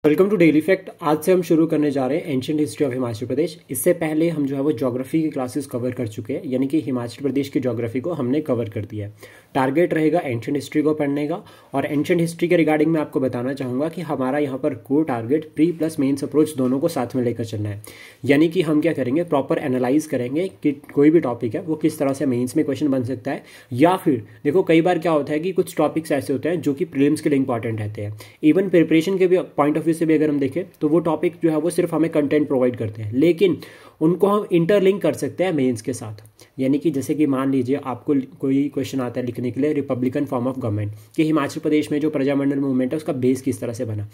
Welcome to daily fact. आज से हम शुरू करने जा रहे हैं ancient history of Himachal Pradesh. इससे पहले हम जो है वो ज्योग्राफी की क्लासेस कवर कर चुके हैं, यानी कि हिमाचल प्रदेश की ज्योग्राफी को हमने कवर कर दिया है। टारगेट रहेगा एंशिएंट हिस्ट्री को पढ़ने का, और एंशिएंट हिस्ट्री के रिगार्डिंग मैं आपको बताना चाहूँगा कि हमारा यहाँ पर core target pre plus mains approach दोनों को साथ में लेकर चलना है। यानी कि हम क्या करेंगे, प्रॉपर एनालाइज करेंगे कि कोई भी टॉपिक है वो किस तरह से मेन्स में क्वेश्चन बन सकता है, या फिर देखो कई बार क्या होता है कि कुछ टॉपिक्स ऐसे होते हैं जो कि प्रीलिम्स के लिए इंपॉर्टेंट रहते हैं। इवन प्रिपरेशन के भी पॉइंट ऑफ व्यू से भी अगर हम देखें तो वो टॉपिक जो है वो सिर्फ हमें कंटेंट प्रोवाइड करते हैं, लेकिन उनको हम इंटरलिंक कर सकते हैं मेंस के साथ। यानी कि जैसे कि मान लीजिए आपको कोई क्वेश्चन आता है लिखने के लिए रिपब्लिकन फॉर्म ऑफ गवर्नमेंट कि हिमाचल प्रदेश में जो प्रजामंडल मूवमेंट है उसका बेस किस तरह से बना,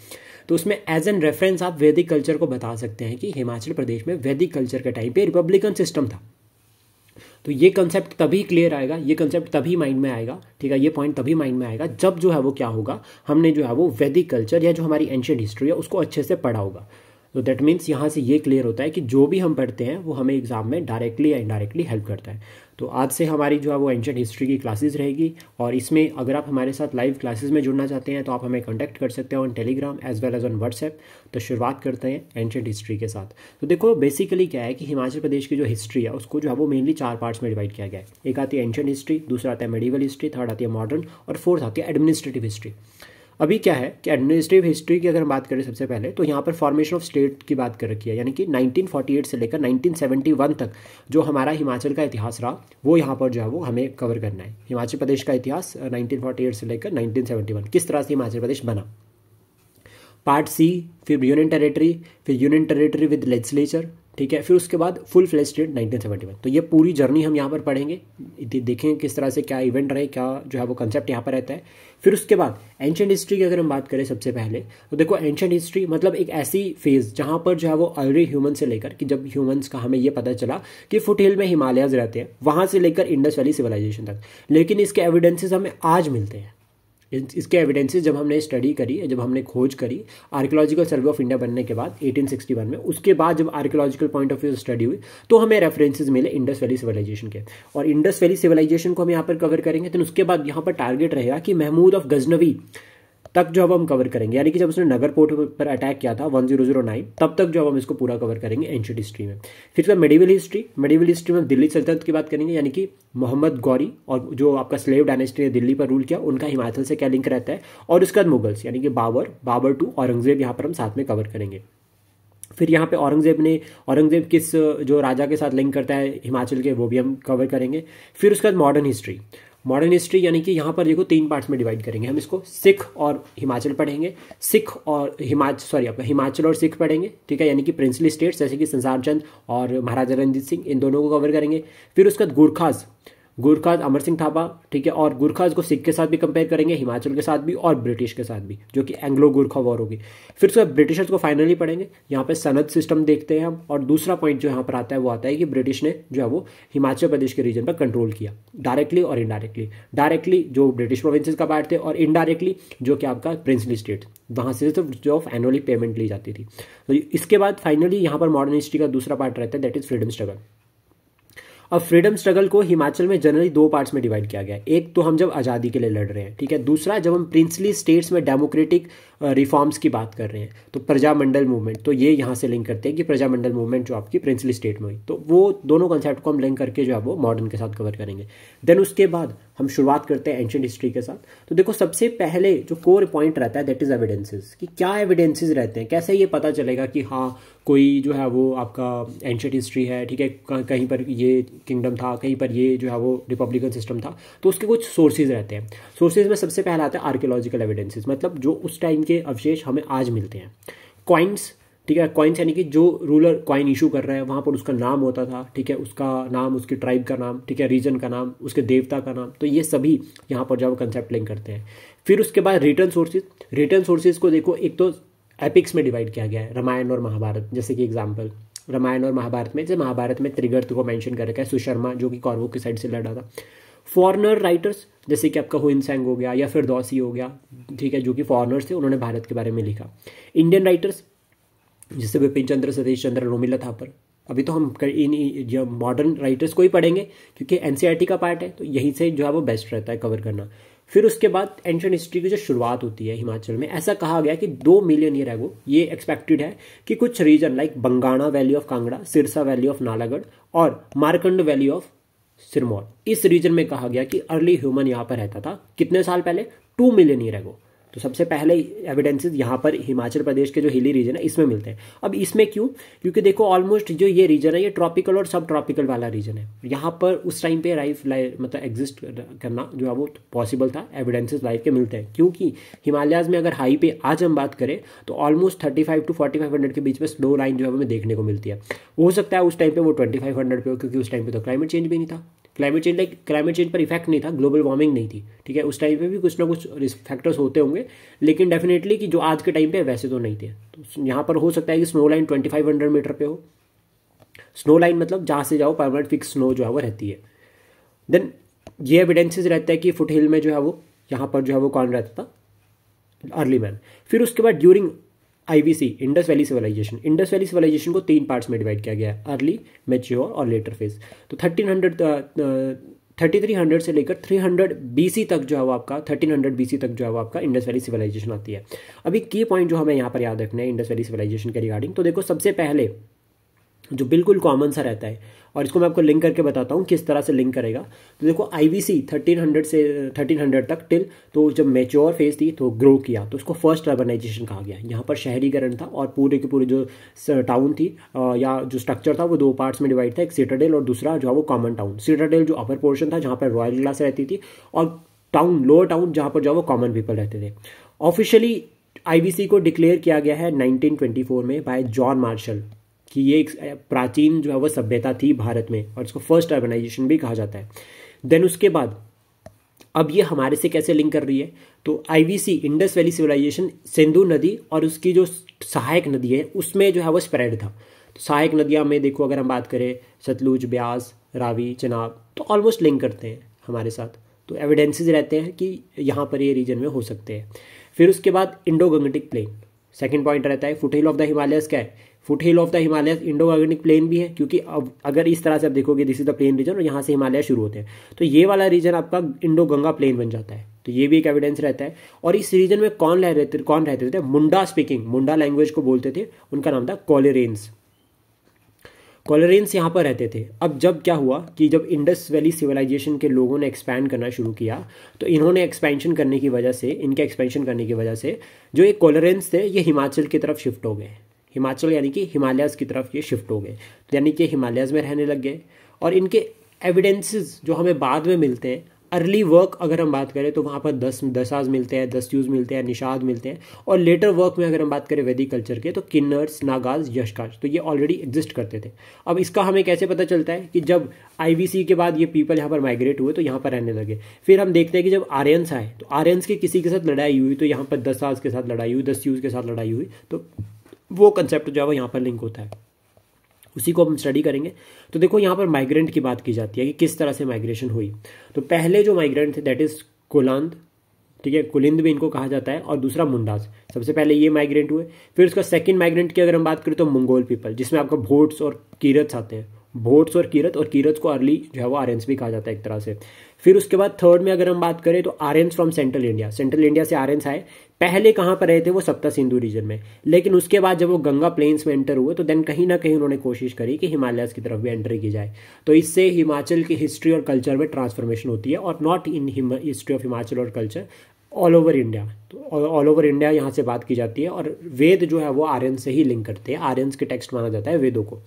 तो उसमें एज एन रेफरेंस आप वैदिक कल्चर को बता सकते हैं कि हिमाचल प्रदेश में वैदिक कल्चर के टाइम पे रिपब्लिकन सिस्टम था। तो ये कंसेप्ट तभी क्लियर आएगा, ये कंसेप्ट तभी माइंड में आएगा, ठीक है, ये पॉइंट तभी माइंड में आएगा जब जो है वो क्या होगा, हमने जो है वो वैदिक कल्चर या जो हमारी एंशिएंट हिस्ट्री है उसको अच्छे से पढ़ा होगा। तो दैट मीन्स यहाँ से ये क्लियर होता है कि जो भी हम पढ़ते हैं वो हमें एग्जाम में डायरेक्टली या इनडायरेक्टली हेल्प करता है। तो आज से हमारी जो है वो एंशिएंट हिस्ट्री की क्लासेस रहेगी, और इसमें अगर आप हमारे साथ लाइव क्लासेस में जुड़ना चाहते हैं तो आप हमें कांटेक्ट कर सकते हैं on Telegram as well as on WhatsApp. तो शुरुआत करते हैं एंशिएंट हिस्ट्री के साथ। तो देखो बेसिकली क्या है कि हिमाचल प्रदेश की जो हिस्ट्री है उसको जो है वो मेनली 4 पार्ट्स में डिवाइड किया गया है। एक आती है एंशिएंट हिस्ट्री, दूसरा आता है मेडिवल हिस्ट्री, थर्ड आती है मॉडर्न, और फोर्थ आती है एडमिनिस्ट्रेटिव हिस्ट्री। अभी क्या है कि एडमिनिस्ट्रेटिव हिस्ट्री की अगर हम बात करें सबसे पहले, तो यहाँ पर फॉर्मेशन ऑफ स्टेट की बात कर रखी है, यानी कि 1948 से लेकर 1971 तक जो हमारा हिमाचल का इतिहास रहा वो यहाँ पर जो है वो हमें कवर करना है। हिमाचल प्रदेश का इतिहास 1948 से लेकर 1971 किस तरह से हिमाचल प्रदेश बना। पार्ट सी, फिर यूनियन टेरिटरी, फिर यूनियन टेरिटरी विद लेजिस्लेचर, ठीक है, फिर उसके बाद फुल फ्लेज स्टेट 1971। तो ये पूरी जर्नी हम यहाँ पर पढ़ेंगे, देखेंगे किस तरह से क्या इवेंट रहे, क्या जो है वो कंसेप्ट यहाँ पर रहता है। फिर उसके बाद एंशिएंट हिस्ट्री की अगर हम बात करें सबसे पहले, तो देखो एंशिएंट हिस्ट्री मतलब एक ऐसी फेज जहाँ पर जो है वो अर्ली ह्यूमन से लेकर कि जब ह्यूमंस का हमें ये पता चला कि फुट हिल में हिमालयाज रहते हैं, वहाँ से लेकर इंडस वैली सिविलाइजेशन तक। लेकिन इसके एविडेंसेस हमें आज मिलते हैं। इसके एविडेंसेस जब हमने स्टडी करी, जब हमने खोज करी आर्कियोलॉजिकल सर्वे ऑफ इंडिया बनने के बाद 1861 में, उसके बाद जब archaeological point of view study हुई तो हमें रेफरेंसेस मिले इंडस वैली सिविलाइजेशन के, और इंडस वैली सिविलाइजेशन को हम यहाँ पर कवर करेंगे। तो उसके बाद यहाँ पर टारगेट रहेगा कि महमूद ऑफ गजनवी तक जो अब हम कवर करेंगे, यानी कि जब उसने नगर पोर्ट पर अटैक किया था 1009 तब तक जो हम इसको पूरा कवर करेंगे एंशिएंट हिस्ट्री में। फिर मेडिवल हिस्ट्री, मेडिवल हिस्ट्री में दिल्ली सल्तनत की बात करेंगे, यानी कि मोहम्मद गौरी और जो आपका स्लेव डायनेस्टी ने दिल्ली पर रूल किया उनका हिमाचल से क्या लिंक रहता है, और उसके बाद मुगल्स यानी कि बाबर टू औरंगजेब यहाँ पर हम साथ में कवर करेंगे। फिर यहाँ पे औरंगजेब किस जो राजा के साथ लिंक करता है हिमाचल के, वो भी हम कवर करेंगे। फिर उसके बाद मॉडर्न हिस्ट्री यानी कि यहाँ पर देखो 3 पार्ट्स में डिवाइड करेंगे हम इसको। सिख और हिमाचल पढ़ेंगे, हिमाचल और सिख पढ़ेंगे, ठीक है, यानी कि प्रिंसली स्टेट्स जैसे कि संसार चंद और महाराजा रणजीत सिंह, इन दोनों को कवर करेंगे। फिर उसके बाद गुरखाज अमर सिंह थापा, ठीक है, और गुरखाज को सिख के साथ भी कंपेयर करेंगे, हिमाचल के साथ भी और ब्रिटिश के साथ भी, जो कि एंग्लो गुरखा वॉर होगी। फिर उसके बाद ब्रिटिशर्स को फाइनली पढ़ेंगे, यहाँ पे सनद सिस्टम देखते हैं हम। और दूसरा पॉइंट जो यहाँ पर आता है वो आता है कि ब्रिटिश ने जो है वो हिमाचल प्रदेश के रीजन पर कंट्रोल किया, डायरेक्टली और इनडायरेक्टली। डायरेक्टली जो ब्रिटिश प्रोविंसेस का पार्ट थे, और इनडायरेक्टली जो कि आपका प्रिंसली स्टेट, वहाँ से तो जो एनुअली पेमेंट ली जाती थी। तो इसके बाद फाइनली यहाँ पर मॉडर्न हिस्ट्री का दूसरा पार्ट रहता है, दैट इज फ्रीडम स्ट्रगल। अब फ्रीडम स्ट्रगल को हिमाचल में जनरली 2 पार्ट्स में डिवाइड किया गया है। एक तो हम जब आज़ादी के लिए लड़ रहे हैं, ठीक है, दूसरा जब हम प्रिंसली स्टेट्स में डेमोक्रेटिक रिफॉर्म्स की बात कर रहे हैं, तो प्रजामंडल मूवमेंट, तो ये यहाँ से लिंक करते हैं कि प्रजामंडल मूवमेंट जो आपकी प्रिंसली स्टेट में हुई, तो वो दोनों कॉन्सेप्ट को हम लिंक करके जो है वो मॉडर्न के साथ कवर करेंगे। देन उसके बाद हम शुरुआत करते हैं एंशिएंट हिस्ट्री के साथ। तो देखो सबसे पहले जो कोर पॉइंट रहता है दैट इज एविडेंसेस, कि क्या एविडेंसेस रहते हैं, कैसे ये पता चलेगा कि हाँ कोई जो है वो आपका एंशिएंट हिस्ट्री है, ठीक है, कहीं पर ये किंगडम था, कहीं पर ये जो है वो रिपब्लिकन सिस्टम था, तो उसके कुछ सोर्सेज रहते हैं। सोर्सेज में सबसे पहला आता है आर्कियोलॉजिकल एविडेंसेस, मतलब जो उस टाइम के अवशेष हमें आज मिलते हैं। कॉइन्स, ठीक है, कॉइन्स यानी कि जो रूलर कॉइन इशू कर रहा है वहाँ पर उसका नाम होता था, ठीक है, उसका नाम, उसकी ट्राइब का नाम, ठीक है, रीजन का नाम, उसके देवता का नाम, तो ये सभी यहाँ पर जो कंसेप्ट लिंक करते हैं। फिर उसके बाद रिटर्न सोर्सेज को देखो, एक तो एपिक्स में डिवाइड किया गया है, रामायण और महाभारत, जैसे कि एग्जाम्पल रामायण और महाभारत में, जैसे महाभारत में त्रिगर्त को मेंशन कर रखा है, सुशर्मा जो कि कौरवों की साइड से लड़ा था। फॉरनर राइटर्स जैसे कि आपका हुइनसेंग हो गया या फिर दौसी हो गया, ठीक है, जो कि फॉरनर्स थे, उन्होंने भारत के बारे में लिखा। इंडियन राइटर्स जैसे विपिन चंद्र, सतीश चंद्र, रोमिला थापर, अभी तो हम इन मॉडर्न राइटर्स को ही पढ़ेंगे क्योंकि एनसीईआरटी का पार्ट है, तो यहीं से जो है वो बेस्ट रहता है कवर करना। फिर उसके बाद एंशिएंट हिस्ट्री की जो शुरुआत होती है हिमाचल में, ऐसा कहा गया कि 2 मिलियन ईयर एगो ये एक्सपेक्टेड है कि कुछ region like Bangana valley of Kangra, Sirsa valley of Nalagarh और मारकंड वैली ऑफ सिरमौर, इस रीजन में कहा गया कि अर्ली ह्यूमन यहाँ पर रहता था। कितने साल पहले? 2 मिलियन ईयर एगो। तो सबसे पहले एविडेंसेस यहाँ पर हिमाचल प्रदेश के जो हिली रीजन है इसमें मिलते हैं। अब इसमें क्यों? क्योंकि देखो ऑलमोस्ट जो ये रीजन है ये ट्रॉपिकल और सब ट्रॉपिकल वाला रीजन है। यहाँ पर उस टाइम पे लाइफ मतलब एग्जिस्ट करना जो है वो पॉसिबल था, एविडेंसेस लाइफ के मिलते हैं। क्योंकि हिमालयाज में अगर हाई पे आज हम बात करें तो ऑलमोस्ट 35 to 4500 के बीच में स्नो लाइन जो है हमें देखने को मिलती है। हो सकता है उस टाइम पे वो 2500 पे हो, क्योंकि उस टाइम पे तो क्लाइमेट चेंज भी नहीं था। क्लाइमेट चेंज पर इफेक्ट नहीं था, ग्लोबल वार्मिंग नहीं थी, ठीक है। उस टाइम पे भी कुछ ना कुछ फैक्टर्स होते होंगे, लेकिन डेफिनेटली कि जो आज के टाइम पे वैसे तो नहीं थे। तो यहाँ पर हो सकता है कि स्नो लाइन 2500 मीटर पे हो। स्नो लाइन मतलब जहाँ से जाओ परमानेंट फिक्स स्नो जो है वो रहती है। देन ये एविडेंसेस रहता है कि फुट हिल में जो है वो यहाँ पर जो है वो कौन रहता था? Early man. फिर उसके बाद during IVC Indus valley civilisation, Indus valley civilisation को 3 पार्ट्स में डिवाइड किया गया है, अर्ली, मैच्योर और लेटर फेज। तो 3300 से लेकर 300 BC तक जो है वो आपका 1300 BC तक जो है वो आपका इंडस वैली सिविलाइजेशन आती है। अभी की पॉइंट जो हमें यहाँ पर याद रखना है इंडस वैली सिविलाइजेशन के रिगार्डिंग, तो देखो सबसे पहले जो बिल्कुल कॉमन सा रहता है, और इसको मैं आपको लिंक करके बताता हूँ किस तरह से लिंक करेगा। तो देखो IVC 1300 तक टिल, तो जब मैच्योर फेज थी तो ग्रो किया, तो उसको फर्स्ट अर्बनाइजेशन कहा गया। यहाँ पर शहरीकरण था और पूरे के पूरे जो टाउन थी या जो स्ट्रक्चर था वो 2 पार्ट्स में डिवाइड था, एक सिटाडेल और दूसरा जो है वो कॉमन टाउन। सिटाडेल जो अपर पोर्शन था जहाँ पर रॉयल क्लास रहती थी, और टाउन लोअर टाउन जहाँ पर जो है वो कॉमन पीपल रहते थे। ऑफिशियली IVC को डिक्लेयर किया गया है 1924 में बाय जॉन मार्शल कि ये एक प्राचीन जो है वो सभ्यता थी भारत में, और इसको फर्स्ट अर्बनाइजेशन भी कहा जाता है। देन उसके बाद अब ये हमारे से कैसे लिंक कर रही है? तो IVC Indus valley civilisation Sindhu नदी और उसकी जो सहायक नदी है उसमें जो है वो स्प्रेड था। तो सहायक नदियाँ में देखो अगर हम बात करें सतलुज, ब्यास, रावी, चनाब, तो ऑलमोस्ट लिंक करते हैं हमारे साथ। तो एविडेंसेस रहते हैं कि यहाँ पर ये रीजन में हो सकते हैं। फिर उसके बाद Indo Gangetic plain, second point रहता है। Foot hill of the Himalayas क्या है? Foot hill of the Himalayas Indo Gangetic plain भी है, क्योंकि अब अगर इस तरह से आप देखोगे this is the plain region और यहाँ से हिमालय शुरू होते हैं, तो ये वाला रीजन आपका इंडो गंगा प्लेन बन जाता है। तो ये भी एक एविडेंस रहता है। और इस रीजन में कौन रहते थे? मुंडा स्पीकिंग, मुंडा लैंग्वेज को बोलते थे, उनका नाम था कोलेरेंस। कोलेरेंस यहाँ पर रहते थे। अब जब क्या हुआ कि जब इंडस वैली सिविलाइजेशन के लोगों ने एक्सपैंड करना शुरू किया, तो इनके एक्सपेंशन करने की वजह से जो ये कोलेरेंस थे ये हिमाचल की तरफ शिफ्ट हो गए। हिमाचल यानी कि हिमालयाज़ की तरफ ये शिफ्ट हो गए, तो यानी कि हिमालयाज़ में रहने लग गए। और इनके एविडेंसेस जो हमें बाद में मिलते हैं, अर्ली वर्क अगर हम बात करें तो वहाँ पर दसाज मिलते हैं, दस्यूज मिलते हैं, निषाद मिलते हैं। और लेटर वर्क में अगर हम बात करें वैदिक कल्चर के, तो किन्नर्स, नागाज, यशकाज, तो ये ऑलरेडी एग्जिस्ट करते थे। अब इसका हमें कैसे पता चलता है कि जब IVC के बाद ये पीपल यहाँ पर माइग्रेट हुए तो यहाँ पर रहने लगे। फिर हम देखते हैं कि जब आर्यंस आए तो आर्यंस के किसी के साथ लड़ाई हुई, तो यहाँ पर दसाज के साथ लड़ाई हुई, दस्यूज के साथ लड़ाई हुई, तो वो कंसेप्ट जो है वो यहाँ पर लिंक होता है, उसी को हम स्टडी करेंगे। तो देखो यहाँ पर माइग्रेंट की बात की जाती है कि किस तरह से माइग्रेशन हुई। तो पहले जो माइग्रेंट थे दैट इज कुलांद, ठीक है, कुलिंद भी इनको कहा जाता है, और दूसरा मुंडास। सबसे पहले ये माइग्रेंट हुए। फिर उसका सेकंड माइग्रेंट की अगर हम बात करें तो मंगोल पीपल, जिसमें आपका भोट्स और कीरत्स आते हैं। भोट्स और कीरत को अर्ली जो है वो आर्यंस भी कहा जाता है एक तरह से। फिर उसके बाद थर्ड में अगर हम बात करें तो आर्यंस फ्रॉम सेंट्रल इंडिया से आर्यंस आए। पहले कहाँ पर रहे थे? वो सप्ता सिंधु रीजन में, लेकिन उसके बाद जब वो गंगा प्लेन्स में एंटर हुए तो देन कहीं ना कहीं उन्होंने कोशिश करी कि हिमालयाज की तरफ भी एंटर की जाए। तो इससे हिमाचल की हिस्ट्री और कल्चर में ट्रांसफॉर्मेशन होती है, और not in history of Himachal और कल्चर, ऑल ओवर इंडिया। तो ऑल ओवर इंडिया यहाँ से बात की जाती है, और वेद जो है वो आर्यन से ही लिंक करते हैं, आर्यंस के टेक्स्ट माना जाता है वेदों को।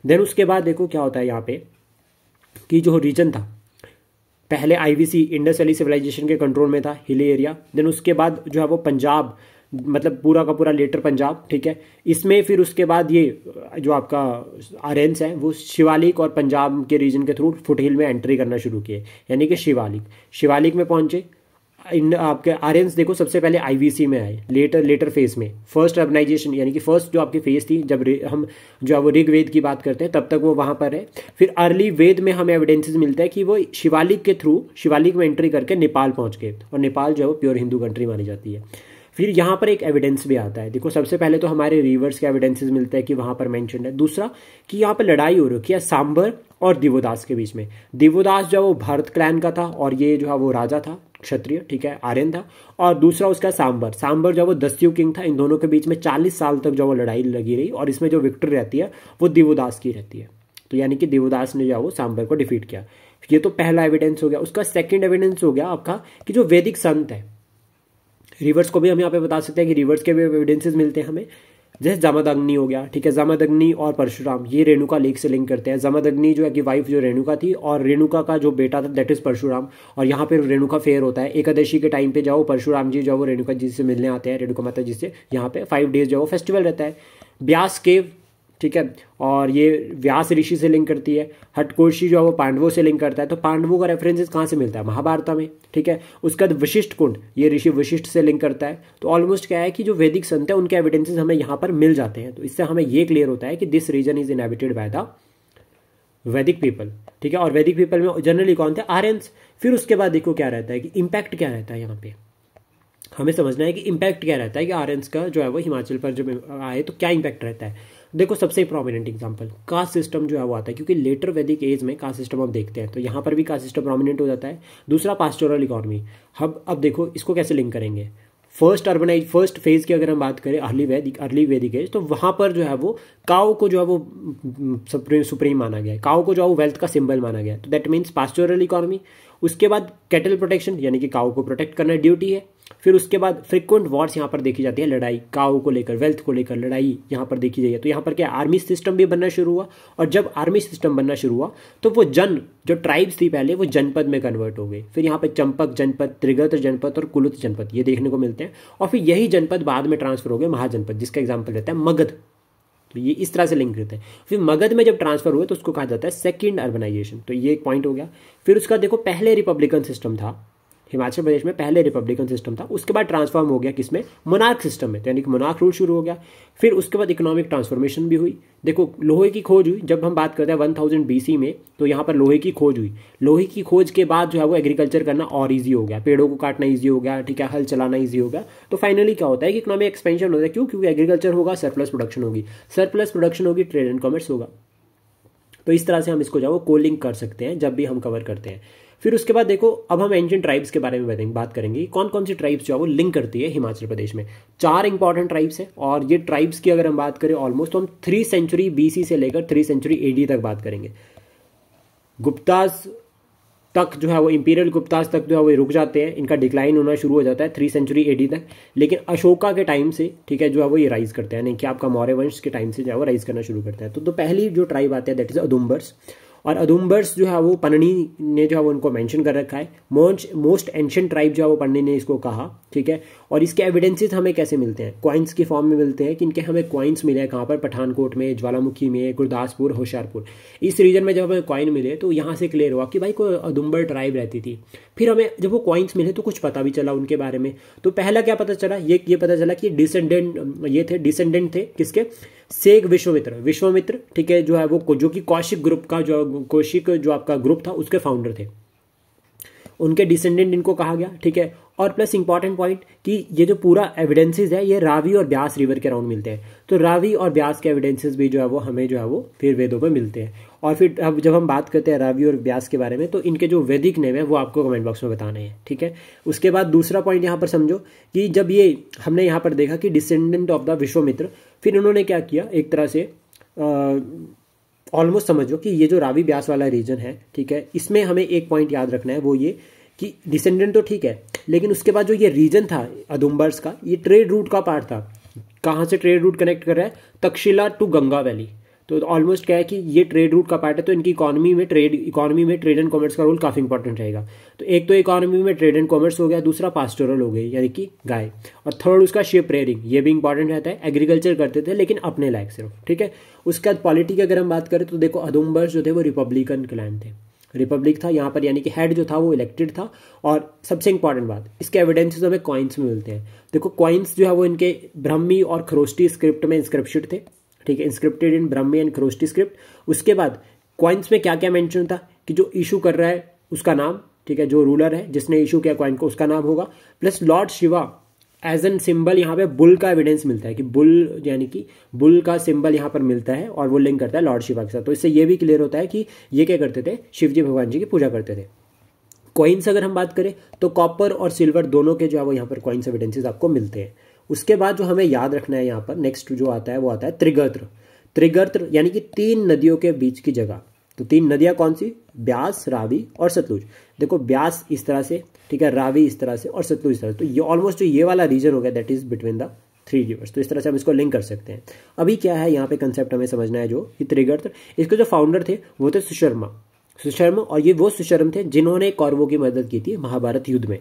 देन उसके बाद देखो क्या होता है यहाँ पे कि जो रीजन था पहले IVC इंडस वैली सिविलाइजेशन के कंट्रोल में था, हिली एरिया। देन उसके बाद जो है वो पंजाब, मतलब पूरा का पूरा लेटर पंजाब, ठीक है, इसमें फिर उसके बाद ये जो आपका आर्यंस है वो शिवालिक और पंजाब के रीजन के थ्रू फुट हिल में एंट्री करना शुरू किए, यानी कि शिवालिक में पहुंचे। आपके आर्यंस देखो सबसे पहले IVC में आए, लेटर फेज में। फर्स्ट अर्बनाइजेशन यानी कि फर्स्ट जो आपकी फेज थी, जब हम जो है वो ऋग्वेद की बात करते हैं तब तक वो वहाँ पर है। फिर अर्ली वेद में हमें एविडेंसेस मिलता है कि वो शिवालिक में एंट्री करके नेपाल पहुँच गए, और नेपाल जो है वो प्योर हिंदू कंट्री मानी जाती है। फिर यहाँ पर एक एविडेंस भी आता है। देखो सबसे पहले तो हमारे रिवर्स के एविडेंसेस मिलते हैं कि वहाँ पर मेंशन है। दूसरा कि यहाँ पर लड़ाई हो रखी है सांबर और दिवोदास के बीच में। दिवोदास जो है वो भरत क्लैन का था, और ये जो है वो राजा था, क्षत्रिय, ठीक है, आर्यन था। और दूसरा उसका सांबर, सांबर जो वो दस्यु किंग था। इन दोनों के बीच में 40 साल तक जो वो लड़ाई लगी रही और इसमें जो विक्ट्री रहती है वो दिवोदास की रहती है। तो यानी कि दिवोदास ने जो वो सांबर को डिफीट किया। ये तो पहला एविडेंस हो गया। उसका सेकंड एविडेंस हो गया आपका कि जो वैदिक संत है, रिवर्स को भी हम यहाँ पे बता सकते हैं कि रिवर्स के भी एविडेंसेस मिलते हैं हमें। जैसे जमदग्नि हो गया, ठीक है, जमदग्नि और परशुराम ये रेणुका लेक से लिंक करते हैं। जमदग्नि जो है कि वाइफ जो रेणुका थी और रेणुका का जो बेटा था दैट इज परशुराम। और यहाँ पे रेणुका फेयर होता है एकादशी के टाइम पे जाओ, परशुराम जी जो वो रेणुका जी से मिलने आते हैं, रेणुका माता जी से। यहाँ पे 5 डेज जो वो फेस्टिवल रहता है। ब्यास केव, ठीक है, और ये व्यास ऋषि से लिंक करती है। हटकोशी जो है वो पांडवों से लिंक करता है। तो पांडवों का रेफरेंसेस कहाँ से मिलता है? महाभारत में, ठीक है। उसका वशिष्ठ कुंड ये ऋषि वशिष्ठ से लिंक करता है। तो ऑलमोस्ट क्या है कि जो वैदिक संत है उनके एविडेंसेस हमें यहाँ पर मिल जाते हैं। तो इससे हमें ये क्लियर होता है कि this region is inhabited by the Vedic people, ठीक है। और वैदिक पीपल में जनरली कौन थे? आर्यंस। फिर उसके बाद देखो क्या रहता है कि इम्पैक्ट क्या रहता है। यहाँ पे हमें समझना है कि इम्पैक्ट क्या रहता है कि आर्यंस का जो है वो हिमाचल पर जब आए तो क्या इम्पैक्ट रहता है। देखो सबसे प्रोमिनेंट एग्जांपल कास्ट सिस्टम जो है वो आता है, क्योंकि लेटर वैदिक एज में कास्ट सिस्टम हम देखते हैं तो यहाँ पर भी कास्ट सिस्टम प्रोमिनेंट हो जाता है। दूसरा पास्टोरल इकोनॉमी। अब देखो इसको कैसे लिंक करेंगे। फर्स्ट फेज की अगर हम बात करें अर्ली वैदिक एज, तो वहाँ पर जो है वो काऊ को जो है वो सुप्रीम माना गया है। काऊ को जो है वो वेल्थ का सिंबल माना गया है। तो दैट मीन्स पास्टोरल इकोनॉमी। उसके बाद कैटल प्रोटेक्शन, यानी कि काऊ को प्रोटेक्ट करना ड्यूटी है। फिर उसके बाद फ्रिक्वेंट वॉर्स यहाँ पर देखी जाती है, लड़ाई काऊ को लेकर, वेल्थ को लेकर लड़ाई यहाँ पर देखी जाइए। तो यहाँ पर क्या आर्मी सिस्टम भी बनना शुरू हुआ। और जब आर्मी सिस्टम बनना शुरू हुआ तो वो जो ट्राइब्स थी पहले वो जनपद में कन्वर्ट हो गए। फिर यहाँ पर चंपक जनपद, त्रिगत्र जनपद और कुलुत जनपद ये देखने को मिलते हैं। और फिर यही जनपद बाद में ट्रांसफर हो गए महाजनपद, जिसका एग्जाम्पल रहता है मगध। तो ये इस तरह से लिंक करते हैं। फिर मगध में जब ट्रांसफर हुए तो उसको कहा जाता है सेकंड अर्बनाइजेशन। तो ये एक पॉइंट हो गया। फिर उसका देखो पहले रिपब्लिकन सिस्टम था हिमाचल प्रदेश में, पहले रिपब्लिकन सिस्टम था। उसके बाद ट्रांसफॉर्म हो गया किसमें? मोनार्क सिस्टम में, यानी कि मोनार्क रूल शुरू हो गया। फिर उसके बाद इकोनॉमिक ट्रांसफॉर्मेशन भी हुई। देखो लोहे की खोज हुई। जब हम बात करते हैं 1000 BC में, तो यहाँ पर लोहे की खोज हुई। लोहे की खोज के बाद जो है वो एग्रीकल्चर करना और ईजी हो गया, पेड़ों को काटना ईजी हो गया, ठीक है, हल चलाना ईजी हो गया। तो फाइनली क्या होता है कि इकोनॉमिक एक्सपेंशन होता है। क्यों? क्योंकि एग्रीकल्चर होगा, सरप्लस प्रोडक्शन होगी, सरप्लस प्रोडक्शन होगी, ट्रेड एंड कॉमर्स होगा। तो इस तरह से हम इसको जो है वो कोलिंक कर सकते हैं जब भी हम कवर करते हैं। फिर उसके बाद देखो अब हम एंशिएंट ट्राइब्स के बारे में बात करेंगे। कौन कौन सी ट्राइब्स जो है वो लिंक करती है हिमाचल प्रदेश में। 4 इंपॉर्टेंट ट्राइब्स है। और ये ट्राइब्स की अगर हम बात करें ऑलमोस्ट, तो हम 3 सेंचुरी BC से लेकर 3 सेंचुरी AD तक बात करेंगे। गुप्तास तक जो है वो इंपीरियल गुप्तास तक जो है वो रुक जाते हैं, इनका डिक्लाइन होना शुरू हो जाता है 3 सेंचुरी AD तक। लेकिन अशोका के टाइम से, ठीक है, जो है वो ये राइज करते हैं, नहीं कि आपका मौर्य वंश के टाइम से जो है वो राइज करना शुरू करता है। तो पहली जो ट्राइब आते हैं दैट इज अदुम्बर्स। और अदुम्बर्स जो है वो पन्नी ने जो है वो उनको मेंशन कर रखा है। मोस्ट एंशिएंट ट्राइब जो है वो पन्नी ने इसको कहा, ठीक है। और इसके एविडेंसेस हमें कैसे मिलते हैं? कॉइन्स की फॉर्म में मिलते हैं कि इनके हमें कॉइन्स मिले हैं कहाँ पर? पठानकोट में, ज्वालामुखी में, गुरदासपुर, होशियारपुर, इस रीजन में जब हमें कॉइन मिले तो यहाँ से क्लियर हुआ कि भाई कोई अदुम्बर ट्राइब रहती थी। फिर हमें जब वो कॉइन्स मिले तो कुछ पता भी चला उनके बारे में। तो पहला क्या पता चला? ये पता चला कि डिसेंडेंट थे किसके? सेग विश्वामित्र, ठीक है, जो है वो जो कि कौशिक ग्रुप का जो आपका ग्रुप था उसके फाउंडर थे, उनके डिसेंडेंट इनको कहा गया, ठीक है। और प्लस इंपॉर्टेंट पॉइंट कि ये जो पूरा एविडेंसेस है ये रावी और ब्यास रिवर के अराउंड मिलते हैं। तो रावी और ब्यास के एविडेंसेस भी जो है वो हमें जो है वो फिर वेदों में मिलते हैं। और फिर अब जब हम बात करते हैं रावी और ब्यास के बारे में तो इनके जो वैदिक नेम है वो आपको कमेंट बॉक्स में बताने हैं, ठीक है। उसके बाद दूसरा पॉइंट यहाँ पर समझो कि जब ये हमने यहाँ पर देखा कि डिसेंडेंट ऑफ द विश्वामित्र, फिर उन्होंने क्या किया, एक तरह से ऑलमोस्ट समझो कि ये जो रावी ब्यास वाला रीजन है, ठीक है, इसमें हमें एक पॉइंट याद रखना है, वो ये कि डिसेंडेंट तो ठीक है, लेकिन उसके बाद जो ये रीजन था अदुम्बर्स का, ये ट्रेड रूट का पार्ट था। कहाँ से ट्रेड रूट कनेक्ट कर रहा है? Takshashila to Ganga valley. तो ऑलमोस्ट क्या है कि ये ट्रेड रूट का पार्ट है। तो इनकी इकोनॉमी में ट्रेड एंड कॉमर्स का रोल काफी इंपॉर्टेंट रहेगा। तो एक तो इकोनॉमी में ट्रेड एंड कॉमर्स हो गया, दूसरा पास्टोरल हो गई यानी कि गाय, और थर्ड उसका शिप रेयरिंग, ये भी इंपॉर्टेंट रहता है। एग्रीकल्चर करते थे लेकिन अपने लायक सिर्फ, ठीक है। उसके बाद पॉलिटी की अगर हम बात करें तो देखो अदुम्बर्स जो थे वो रिपब्लिकन क्लैन थे, रिपब्लिक था यहाँ पर, यानी कि हेड जो था वो इलेक्टेड था। और सबसे इंपॉर्टेंट बात, इसके एविडेंसेस हमें कॉइन्स में मिलते हैं। देखो कॉइन्स जो है वो इनके ब्राह्मी और खरोष्टी स्क्रिप्ट में इंस्क्रिप्टेड थे, ठीक है, इंस्क्रिप्टेड इन ब्राह्मी एंड खरोष्टी स्क्रिप्ट। उसके बाद कॉइन्स में क्या क्या मेंशन था कि जो इशू कर रहा है उसका नाम, ठीक है, जो रूलर है जिसने इशू किया कॉइन को उसका नाम होगा, plus lord Shiva as an symbol. यहाँ पे बुल का एविडेंस मिलता है कि बुल यानी कि बुल का सिंबल यहाँ पर मिलता है और वो लिंक करता है लॉर्ड शिवा के साथ। तो इससे ये भी क्लियर होता है कि ये क्या करते थे, शिव जी भगवान जी की पूजा करते थे। कॉइन्स अगर हम बात करें तो कॉपर और सिल्वर दोनों के जो है वो यहाँ पर कॉइन्स एविडेंसेस आपको मिलते हैं। उसके बाद जो हमें याद रखना है यहाँ पर नेक्स्ट जो आता है वो आता है त्रिगर्त्र। त्रिगर्त्र यानी कि 3 नदियों के बीच की जगह। तो 3 नदियाँ कौन सी? ब्यास, रावी और सतलुज। देखो ब्यास इस तरह से, ठीक है, रावी इस तरह से और सतलुज इस तरह से। तो ये ऑलमोस्ट जो ये वाला रीजन हो गया that is between the 3 reverse. तो इस तरह से हम इसको लिंक कर सकते हैं। अभी क्या है यहाँ पे कंसेप्ट हमें समझना है, जो कि त्रिगर्त्र, इसके जो फाउंडर थे वो थे सुशर्मा। और ये वो सुशर्म थे जिन्होंने कौरवों की मदद की थी महाभारत युद्ध में।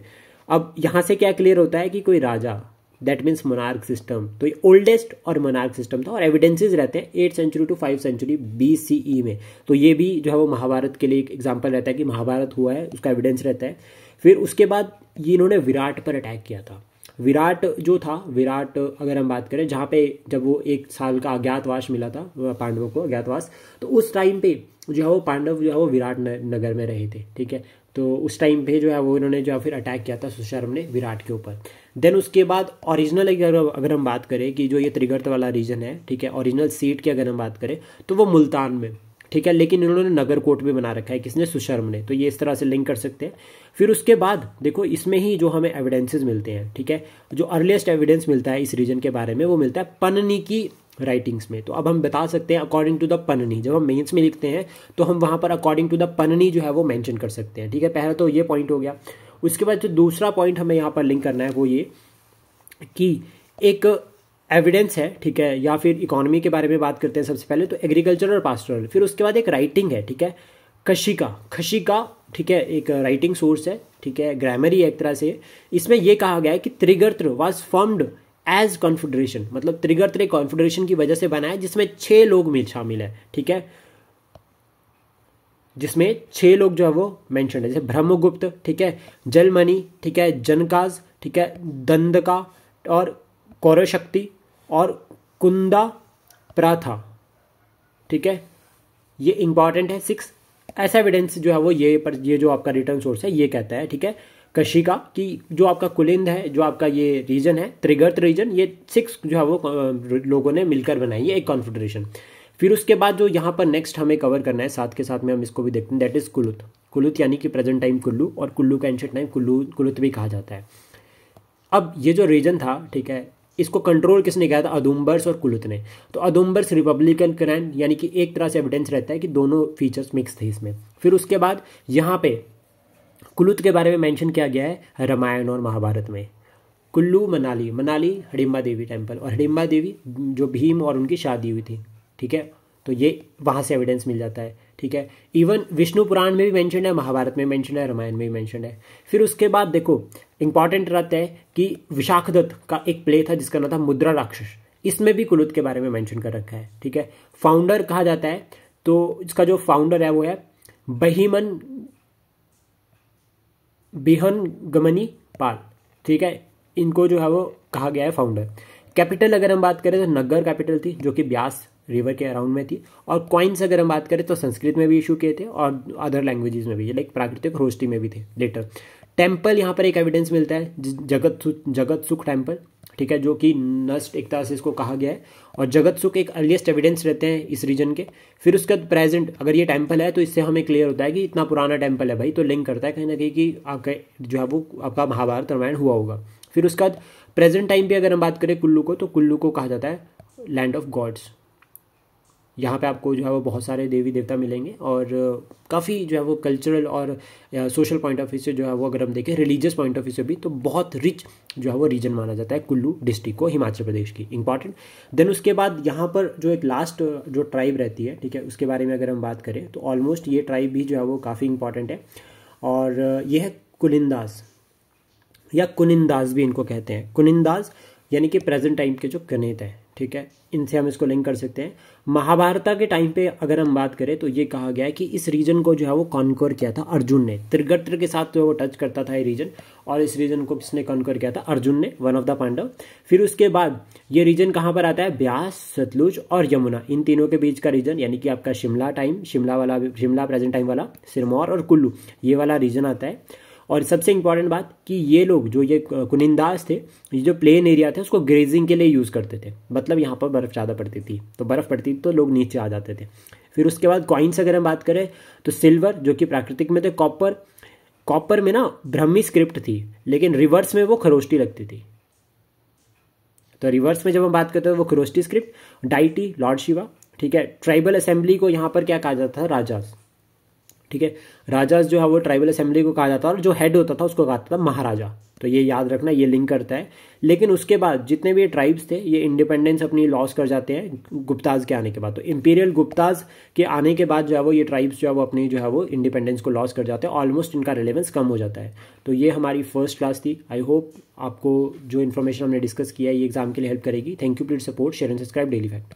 अब यहाँ से क्या क्लियर होता है कि कोई राजा, दैट मीन्स मोनार्क सिस्टम, तो ये ओल्डेस्ट और मोनार्क सिस्टम था और एविडेंसेस रहते हैं 8 सेंचुरी टू 5 सेंचुरी BCE में। तो ये भी जो है वो महाभारत के लिए एक एग्जाम्पल रहता है कि महाभारत हुआ है, उसका एविडेंस रहता है। फिर उसके बाद ये इन्होंने विराट पर अटैक किया था। विराट जो था, विराट अगर हम बात करें जहाँ पे जब वो 1 साल का अज्ञातवास मिला था पांडवों को, अज्ञातवास, तो उस टाइम पे जो है वो पांडव जो है वो विराट नगर में रहे थे, ठीक है। तो उस टाइम पे जो है वो इन्होंने जो है फिर अटैक किया था सुशर्म ने विराट के ऊपर। देन उसके बाद ओरिजिनल अगर हम बात करें कि जो ये त्रिगर्त वाला रीजन है, ठीक है, ओरिजिनल सीट की अगर हम बात करें तो वो मुल्तान में, ठीक है, लेकिन इन्होंने नगरकोट भी बना रखा है, किसने? सुशर्म ने। तो ये इस तरह से लिंक कर सकते हैं। फिर उसके बाद देखो इसमें ही जो हमें एविडेंसेस मिलते हैं, ठीक है, जो अर्लीस्ट एविडेंस मिलता है इस रीजन के बारे में वो मिलता है पन्नी की राइटिंग्स में। तो अब हम बता सकते हैं अकॉर्डिंग टू द पन्नी, जब हम मेंस में लिखते हैं तो हम वहाँ पर अकॉर्डिंग टू द पन्नी जो है वो मेंशन कर सकते हैं, ठीक है। पहला तो ये पॉइंट हो गया। उसके बाद जो दूसरा पॉइंट हमें यहाँ पर लिंक करना है वो ये कि एक एविडेंस है, ठीक है, या फिर इकोनॉमी के बारे में बात करते हैं सबसे पहले तो एग्रीकल्चर और पास्टोरल। फिर उसके बाद एक राइटिंग है, ठीक है, खशिका, ठीक है, एक राइटिंग सोर्स है, ठीक है, ग्रामर ही एक तरह से। इसमें यह कहा गया है कि त्रिगर्त्र वाज फॉर्म्ड एज कॉन्फेडरेशन, मतलब त्रिगर्त्र एक कॉन्फेडरेशन की वजह से बना है जिसमें 6 लोग मिल शामिल है, ठीक है, जिसमें 6 लोग जो है वो मेंशन है, जैसे ब्रह्मगुप्त, ठीक है, जलमणि, ठीक है, जनकाज, ठीक है, दंदका और कौरशक्ति और कुंदा प्रथा, ठीक है, ये इंपॉर्टेंट है 6। ऐसा एविडेंस जो है वो ये जो आपका रिटर्न सोर्स है ये कहता है, ठीक है, कशिका कि जो आपका कुलिंद है, जो आपका ये रीजन है त्रिगर्त रीजन, ये 6 जो है वो लोगों ने मिलकर बनाई है एक कॉन्फेडरेशन। फिर उसके बाद जो यहाँ पर नेक्स्ट हमें कवर करना है, साथ के साथ में हम इसको भी देखते हैं, दैट इज कुलुत यानी कि प्रेजेंट टाइम कुल्लू, और कुल्लू का एंशिएंट टाइम कुलुत भी कहा जाता है। अब ये जो रीजन था, ठीक है, इसको कंट्रोल किसने किया था? अदुम्बर्स और कुलुत ने। तो अदुम्बर्स रिपब्लिकन क्रैन, यानी कि एक तरह से एविडेंस रहता है कि दोनों फीचर्स मिक्स थे इसमें। फिर उसके बाद यहाँ पे कुलुत के बारे में मेंशन किया गया है रामायण और महाभारत में। कुल्लू मनाली हिडिंबा देवी टेम्पल, और हिडिंबा देवी जो भीम और उनकी शादी हुई थी, ठीक है, तो ये वहाँ से एविडेंस मिल जाता है, ठीक है। इवन विष्णु पुराण में भी मेंशन है, महाभारत में मेंशन है, रामायण में भी मेंशन है। फिर उसके बाद देखो इंपॉर्टेंट रहता है कि विशाखदत्त का एक प्ले था जिसका नाम था मुद्रा राक्षस, इसमें भी कुलुत के बारे में मेंशन कर रखा है, ठीक है। फाउंडर कहा जाता है, तो इसका जो फाउंडर है वो है बिहन गमनी पाल, ठीक है, इनको जो है वो कहा गया है फाउंडर। कैपिटल अगर हम बात करें तो नगर कैपिटल थी जो कि ब्यास रिवर के अराउंड में थी। और कॉइन्स अगर हम बात करें तो संस्कृत में भी इशू किए थे और अदर लैंग्वेजेस में भी, लाइक प्राकृतिक रोष्टी में भी थे लेटर। टेम्पल यहाँ पर एक एविडेंस मिलता है जगत सुख टेम्पल, ठीक है, जो कि नष्ट एक तरह से इसको कहा गया है, और जगत सुख एक अर्लीस्ट एविडेंस रहते हैं इस रीजन के। फिर उसके बाद प्रेजेंट, अगर ये टेम्पल है तो इससे हमें क्लियर होता है कि इतना पुराना टेम्पल है भाई, तो लिंक करता है कहीं ना कहीं कि आपका जो है वो आपका महाभारत रामायण हुआ होगा। फिर उसके बाद प्रेजेंट टाइम पे अगर हम बात करें कुल्लू को, तो कुल्लू को कहा जाता है लैंड ऑफ गॉड्स। यहाँ पे आपको जो है वो बहुत सारे देवी देवता मिलेंगे, और काफ़ी जो है वो कल्चरल और सोशल पॉइंट ऑफ व्यू से जो है वो अगर हम देखें रिलीजियस पॉइंट ऑफ व्यू से भी, तो बहुत रिच जो है वो रीजन माना जाता है कुल्लू डिस्ट्रिक्ट को, हिमाचल प्रदेश की, इंपॉर्टेंट। देन उसके बाद यहाँ पर जो एक लास्ट जो ट्राइब रहती है, ठीक है, उसके बारे में अगर हम बात करें तो ऑलमोस्ट ये ट्राइब भी जो है वो काफ़ी इंपॉर्टेंट है, और ये है कुनिंदास या कुनिंदास भी इनको कहते हैं। कुनिंदास यानी कि प्रेजेंट टाइम के जो गणित है, ठीक है, इनसे हम इसको लिंक कर सकते हैं। महाभारत के टाइम पे अगर हम बात करें तो ये कहा गया है कि इस रीजन को जो है वो कॉन्कर किया था अर्जुन ने, त्रिगर्त के साथ जो वो टच करता था ये रीजन, और इस रीजन को किसने कॉन्कर किया था? अर्जुन ने, वन ऑफ द पांडव। फिर उसके बाद ये रीजन कहाँ पर आता है? ब्यास, सतलुज और यमुना, इन तीनों के बीच का रीजन, यानी कि आपका शिमला प्रेजेंट टाइम वाला, सिरमौर और कुल्लू, ये वाला रीजन आता है। और सबसे इंपॉर्टेंट बात कि ये लोग जो ये कुनिंदास थे, ये जो प्लेन एरिया थे उसको ग्रेजिंग के लिए यूज़ करते थे, मतलब यहाँ पर बर्फ़ ज़्यादा पड़ती थी, तो बर्फ़ पड़ती थी तो लोग नीचे आ जाते थे। फिर उसके बाद कॉइन्स अगर हम बात करें तो सिल्वर जो कि प्राकृतिक में थे, कॉपर, कॉपर में ना ब्रह्मी स्क्रिप्ट थी, लेकिन रिवर्स में वो खरोष्टी लगती थी। तो रिवर्स में जब हम बात करते हैं वो Kharosthi script. Deity Lord Shiva, ठीक है। ट्राइबल असेंबली को यहाँ पर क्या कहा जाता था? राजास, ठीक है। राजास जो है वो ट्राइबल असेंबली को कहा जाता था, और जो हेड होता था उसको कहा जाता था महाराजा। तो ये याद रखना, ये लिंक करता है। लेकिन उसके बाद जितने भी ये ट्राइब्स थे ये इंडिपेंडेंस अपनी लॉस कर जाते हैं गुप्ताज के आने के बाद। तो इंपीरियल गुप्ताज के आने के बाद जो है वो ये ट्राइब्स जो है वो अपनी जो है वो इंडिपेंडेंस को लॉस कर जाते हैं, ऑलमोस्ट इनका रिलेवेंस कम हो जाता है। तो ये हमारी फर्स्ट क्लास थी। आई होप आपको जो इन्फॉर्मेशन हमने डिस्कस किया है ये एग्जाम के लिए हेल्प करेगी। Thank you, please support, share and subscribe daily fact.